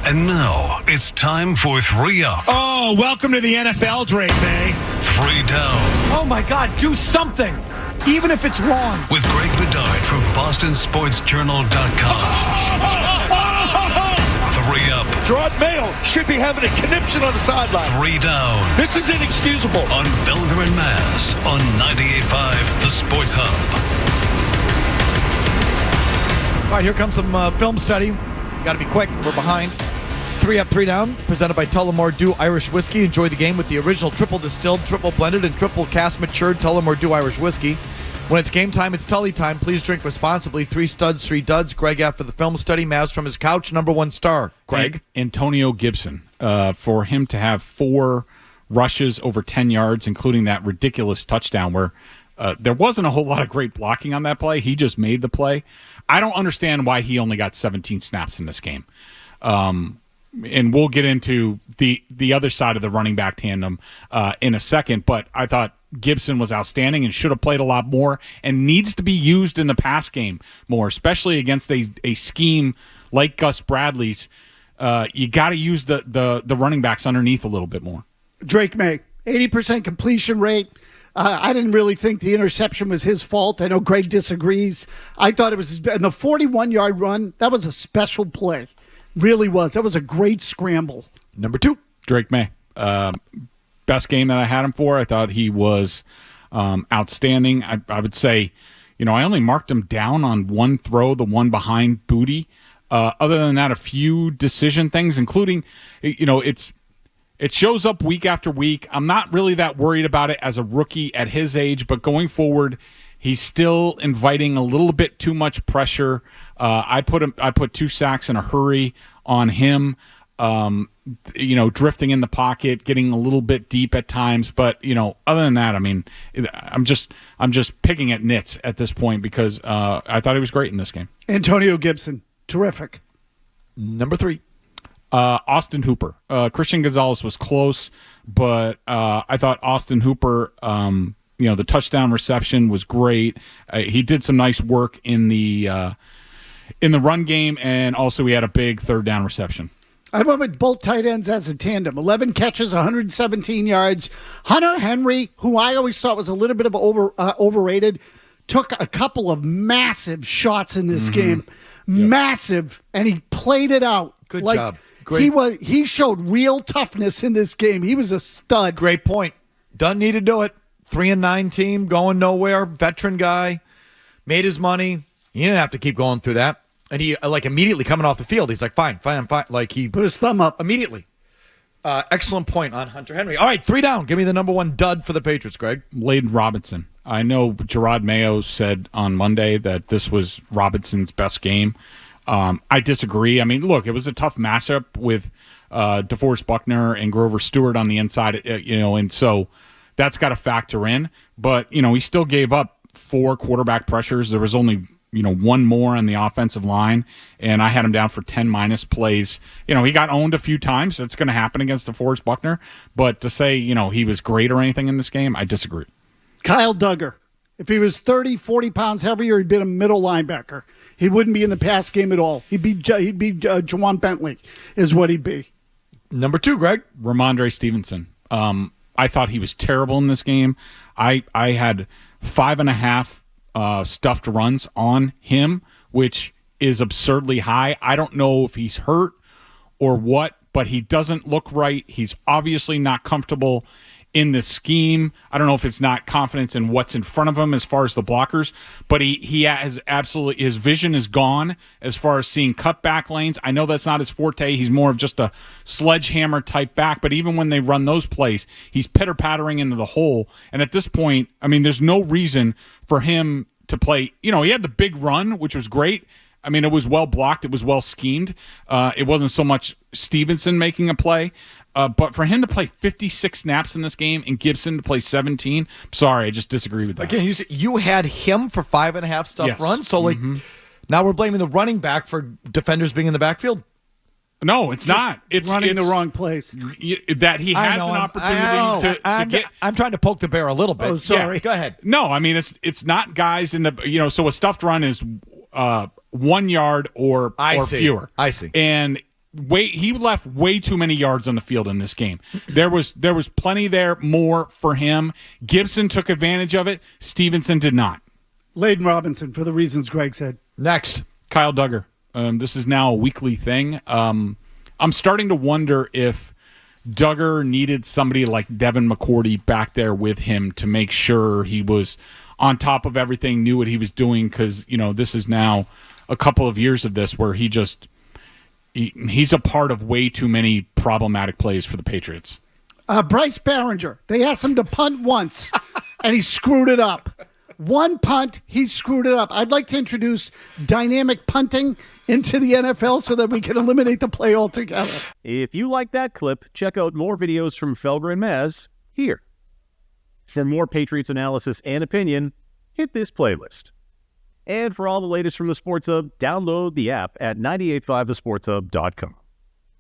And now it's time for 3 Up. Oh, welcome to the NFL, Drake May. 3 Down. Oh my God, do something, even if it's wrong. With Greg Bedard from BostonSportsJournal.com. 3 Up. Gerard Mayo should be having a conniption on the sideline. 3 Down. This is inexcusable. On Felger Mazz on 98.5 The Sports Hub. All right, here comes some film study. Got to be quick. We're behind. 3 Up, 3 Down, presented by Tullamore Dew Irish Whiskey. Enjoy the game with the original triple distilled, triple blended, and triple cask matured Tullamore Dew Irish Whiskey. When it's game time, it's Tully time. Please drink responsibly. 3 studs, 3 duds. Greg after the film study. Mazz from his couch, number 1 star. Greg? Antonio Gibson. For him to have 4 rushes over 10 yards, including that ridiculous touchdown where there wasn't a whole lot of great blocking on that play. He just made the play. I don't understand why he only got 17 snaps in this game. And we'll get into the other side of the running back tandem in a second, but I thought Gibson was outstanding and should have played a lot more and needs to be used in the pass game more, especially against a scheme like Gus Bradley's. You got to use the running backs underneath a little bit more. Drake May, 80% completion rate. I didn't really think the interception was his fault. I know Greg disagrees. I thought it was, and the 41-yard run, that was a special play. Really was. That was a great scramble. Number 2. Drake May. Best game that I had him for. I thought he was outstanding. I would say, I only marked him down on one throw, the one behind Booty. Other than that, a few decision things, including, it shows up week after week. I'm not really that worried about it as a rookie at his age, but going forward, he's still inviting a little bit too much pressure. I put 2 sacks in a hurry on him. Drifting in the pocket, getting a little bit deep at times. But other than that, I mean, I'm just picking at nits at this point because I thought he was great in this game. Antonio Gibson, terrific. Number 3. Austin Hooper. Christian Gonzalez was close, but I thought Austin Hooper, the touchdown reception was great. He did some nice work in the run game, and also he had a big third down reception. I went with both tight ends as a tandem. 11 catches, 117 yards. Hunter Henry, who I always thought was a little bit of overrated, took a couple of massive shots in this game. Yep. Massive, and he played it out. Good job. Great. He showed real toughness in this game. He was a stud. Great point. Doesn't need to do it. 3-9 team, going nowhere. Veteran guy. Made his money. He didn't have to keep going through that. And he, immediately coming off the field, he's like, fine, I'm fine. Like, he put his thumb up. Immediately. Excellent point on Hunter Henry. All right, 3 down. Give me the number 1 dud for the Patriots, Greg. Layden Robinson. I know Gerard Mayo said on Monday that this was Robinson's best game. I disagree. I mean, look, it was a tough matchup with DeForest Buckner and Grover Stewart on the inside, and so that's got to factor in. But, he still gave up 4 quarterback pressures. There was only, 1 more on the offensive line, and I had him down for 10 minus plays. He got owned a few times. That's going to happen against DeForest Buckner. But to say, he was great or anything in this game, I disagree. Kyle Duggar. If he was 30, 40 pounds heavier, he'd be a middle linebacker. He wouldn't be in the pass game at all. He'd be Jawan Bentley is what he'd be. Number 2, Greg. Ramondre Stevenson. I thought he was terrible in this game. I had 5.5 stuffed runs on him, which is absurdly high. I don't know if he's hurt or what, but he doesn't look right. He's obviously not comfortable in this scheme. I don't know if it's not confidence in what's in front of him as far as the blockers, but he has absolutely, his vision is gone as far as seeing cutback lanes. I know that's not his forte. He's more of just a sledgehammer type back, but even when they run those plays, he's pitter-pattering into the hole. And at this point, I mean, there's no reason for him to play. He had the big run, which was great. I mean, it was well blocked. It was well schemed. It wasn't so much Stevenson making a play. But for him to play 56 snaps in this game and Gibson to play 17, sorry, I just disagree with that. Again, you had him for 5.5 stuff runs, so now we're blaming the running back for defenders being in the backfield. No, it's not. It's running the wrong place. That he has an opportunity to get. I'm trying to poke the bear a little bit. Oh, sorry. Yeah, go ahead. No, I mean it's not guys in the so a stuffed run is 1 yard or fewer. I see. And he left way too many yards on the field in this game. There was plenty there more for him. Gibson took advantage of it. Stevenson did not. Layden Robinson, for the reasons Greg said. Next. Kyle Duggar. This is now a weekly thing. I'm starting to wonder if Duggar needed somebody like Devin McCourty back there with him to make sure he was on top of everything, knew what he was doing, because, this is now a couple of years of this where he's a part of way too many problematic plays for the Patriots. Bryce Behringer, they asked him to punt once, and he screwed it up. One punt, he screwed it up. I'd like to introduce dynamic punting into the NFL so that we can eliminate the play altogether. If you like that clip, check out more videos from Felger and Mazz here. For more Patriots analysis and opinion, hit this playlist. And for all the latest from the Sports Hub, download the app at 985thesportshub.com.